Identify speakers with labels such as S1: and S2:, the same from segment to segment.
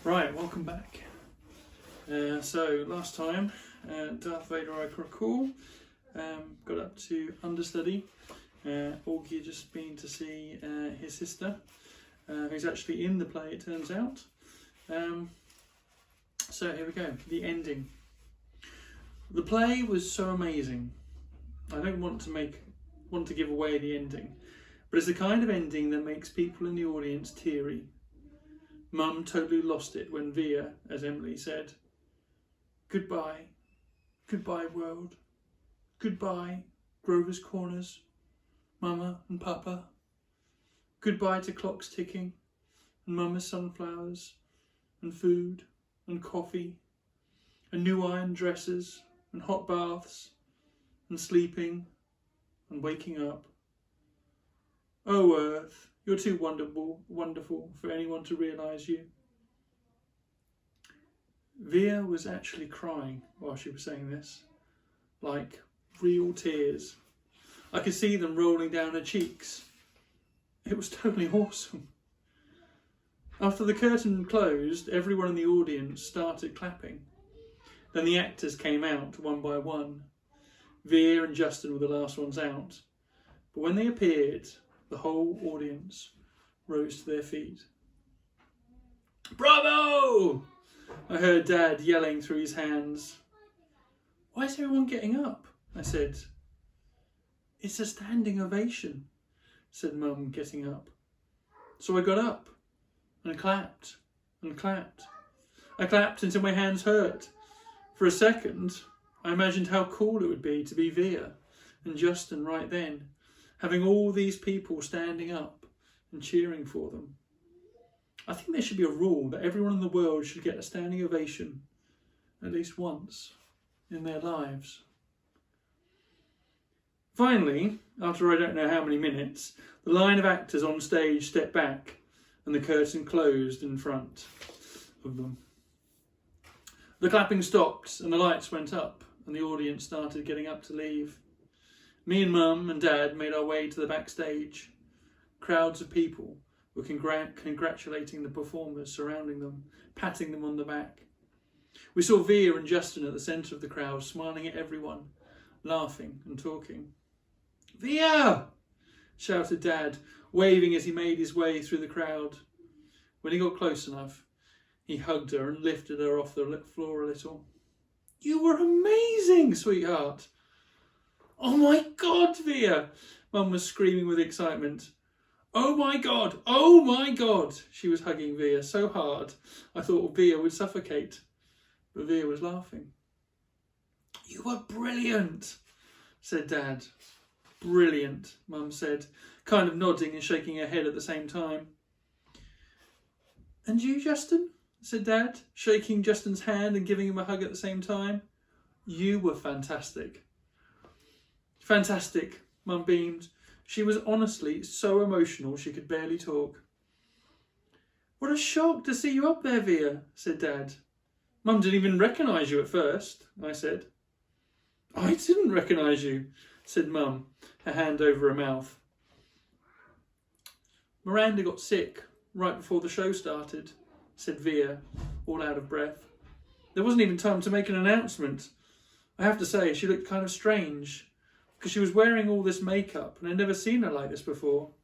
S1: Right, welcome back. So last time, Darth Vader, I can recall, got up to understudy. Augie had just been to see his sister, who's actually in the play, it turns out. So here we go, the ending. The play was so amazing. I don't want to give away the ending, but it's the kind of ending that makes people in the audience teary. Mum totally lost it when Via, as Emily said, "Goodbye, goodbye world, goodbye Grover's Corners, Mama and Papa, goodbye to clocks ticking, and Mama's sunflowers, and food, and coffee, and new iron dresses, and hot baths, and sleeping, and waking up. Oh Earth, you're too wonderful for anyone to realise you." Via was actually crying while she was saying this, like real tears. I could see them rolling down her cheeks. It was totally awesome. After the curtain closed, everyone in the audience started clapping. Then the actors came out one by one. Via and Justin were the last ones out. But when they appeared, the whole audience rose to their feet. "Bravo!" I heard Dad yelling through his hands. "Why is everyone getting up?" I said. "It's a standing ovation," said Mum, getting up. So I got up and clapped and clapped. I clapped until my hands hurt. For a second, I imagined how cool it would be to be Via and Justin right then, having all these people standing up and cheering for them. I think there should be a rule that everyone in the world should get a standing ovation at least once in their lives. Finally, after I don't know how many minutes, the line of actors on stage stepped back and the curtain closed in front of them. The clapping stopped and the lights went up and the audience started getting up to leave. Me and Mum and Dad made our way to the backstage. Crowds of people were congratulating the performers surrounding them, patting them on the back. We saw Via and Justin at the centre of the crowd, smiling at everyone, laughing and talking. "Via!" shouted Dad, waving as he made his way through the crowd. When he got close enough, he hugged her and lifted her off the floor a little. "You were amazing, sweetheart." "Oh my God, Via!" Mum was screaming with excitement. "Oh my God! Oh my God!" She was hugging Via so hard I thought Via would suffocate. But Via was laughing. "You were brilliant," said Dad. "Brilliant," Mum said, kind of nodding and shaking her head at the same time. "And you, Justin?" said Dad, shaking Justin's hand and giving him a hug at the same time. "You were fantastic." "Fantastic," Mum beamed. She was honestly so emotional she could barely talk. "What a shock to see you up there, Via," said Dad. "Mum didn't even recognise you at first," I said. "I didn't recognise you," said Mum, her hand over her mouth. "Miranda got sick right before the show started," said Via, all out of breath. "There wasn't even time to make an announcement. I have to say, she looked kind of strange, because she was wearing all this makeup and I'd never seen her like this before."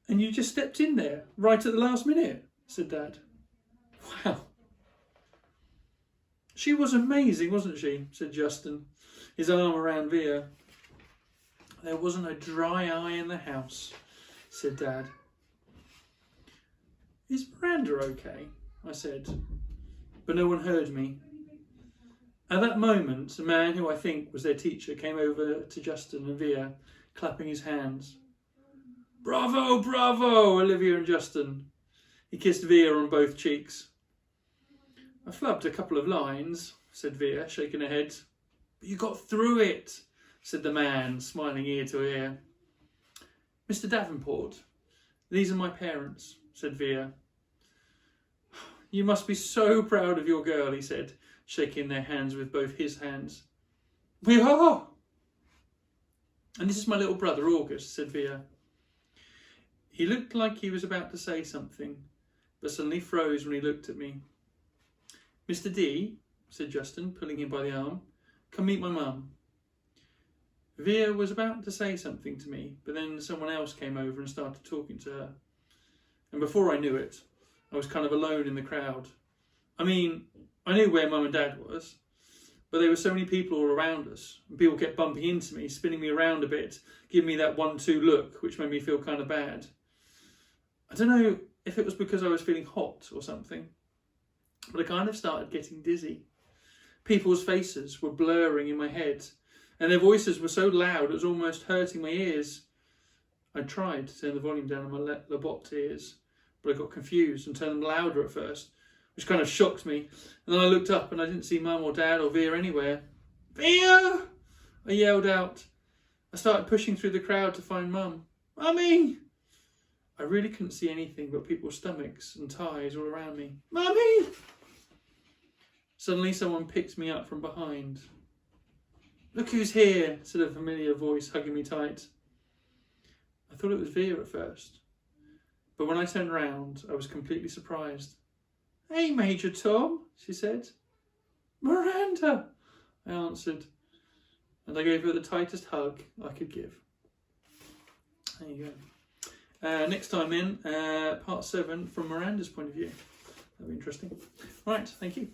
S1: "And you just stepped in there, right at the last minute," said Dad. "Wow." "She was amazing, wasn't she?" said Justin, his arm around Via. "There wasn't a dry eye in the house," said Dad. "Is Miranda okay?" I said, but no one heard me. At that moment, a man who I think was their teacher came over to Justin and Via, clapping his hands. "Bravo, bravo, Olivia and Justin." He kissed Via on both cheeks. "I flubbed a couple of lines," said Via, shaking her head. "But you got through it," said the man, smiling ear to ear. "Mr. Davenport, these are my parents," said Via. "You must be so proud of your girl," he said, shaking their hands with both his hands. "We are." "And this is my little brother, August," said Via. He looked like he was about to say something, but suddenly froze when he looked at me. "Mr. D," said Justin, pulling him by the arm, "come meet my mum." Via was about to say something to me, but then someone else came over and started talking to her. And before I knew it, I was kind of alone in the crowd. I mean, I knew where Mum and Dad was, but there were so many people all around us, and people kept bumping into me, spinning me around a bit, giving me that 1-2 look, which made me feel kind of bad. I don't know if it was because I was feeling hot or something, but I kind of started getting dizzy. People's faces were blurring in my head, and their voices were so loud it was almost hurting my ears. I tried to turn the volume down on my lobotomed ears, but I got confused and turned them louder at first, which kind of shocked me. And then I looked up and I didn't see Mum or Dad or Via anywhere. "Via!" I yelled out. I started pushing through the crowd to find Mum. "Mummy!" I really couldn't see anything but people's stomachs and thighs all around me. "Mummy!" Suddenly someone picked me up from behind. "Look who's here," said a familiar voice, hugging me tight. I thought it was Via at first, but when I turned round, I was completely surprised. "Hey, Major Tom," she said. "Miranda," I answered, and I gave her the tightest hug I could give. There you go. Next time in, part 7 from Miranda's point of view. That'll be interesting. Right, thank you.